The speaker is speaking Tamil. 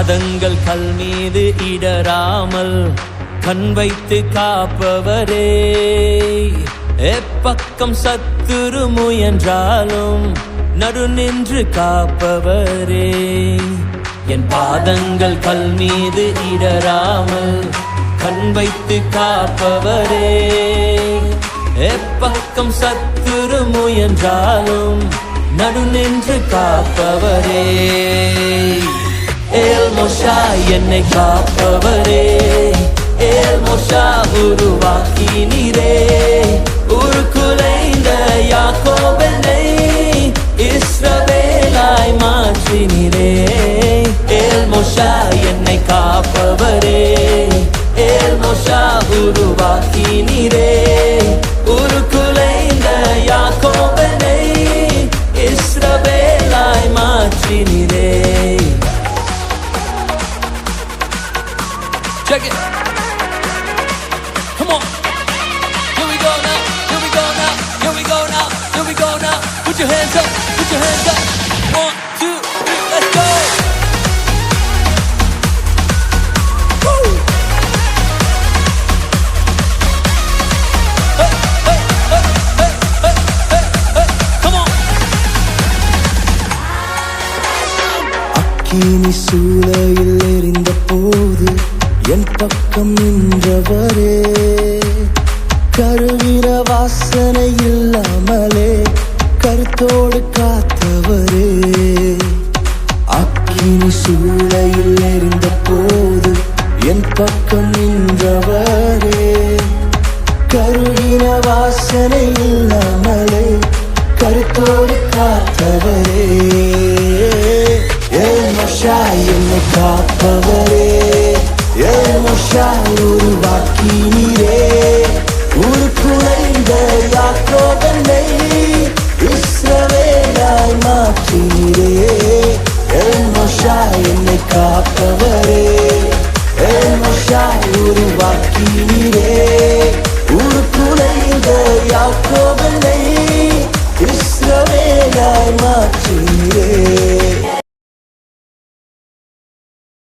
பாதங்கள் கல் மீது இடராமல் கண் வைத்து காப்பவரே, எப்பக்கம் சத்துரு முயன்றாலும் நடு நின்று காப்பவரே. என் பாதங்கள் கல் மீது இடராமல் கண் வைத்து காப்பவரே, எப்பக்கம் சத்துரு முயன்றாலும் நடு நின்று காப்பவரே. ஏல் மோஷா என்னை காப்பவரே, ஏல் மோஷா உருவாக்கினீரே, உருக்குலைந்த யாக்கோபனை இஸ்ரவேலாய் மாற்றினீரே. ஏல் மோஷா என்னை காப்பவரே, ஏல் மோஷா உருவாக்கினீரே, உருக்குலைந்த யாக்கோபனை இஸ்ரவேலாய் மாற்றினீரே. Check it. Come on. Here we go now. Here we go now. Here we go now. Here we go now. Put your hands up. Put your hands up. 1, 2, 3. Let's go. Woo. Hey, hey, hey, hey, hey, hey, hey. Come on. அக்கினி சூளையில் எரிந்த போது என் பக்கம் நின்றவரே, கருவிர வாசனை இல்லாமலே கருத்தோடு காத்தவரே. அக்கினி சூளையில் எரிந்த போது என் பக்கம் நின்றவரே, கருவிர வாசனை இல்லாமலே கருத்தோடு காத்தவரே. ஏல் மோஷா என்னை காப்பவரே, ஏல் மோஷா உருவாக்கினீரே, உருக்குலைந்த யாக்கோபனை இஸ்ரவேலாய் மாற்றினீரே. ஏல் மோஷா என்னை காப்பவரே, ஏல் மோஷா உருவாக்கினீரே,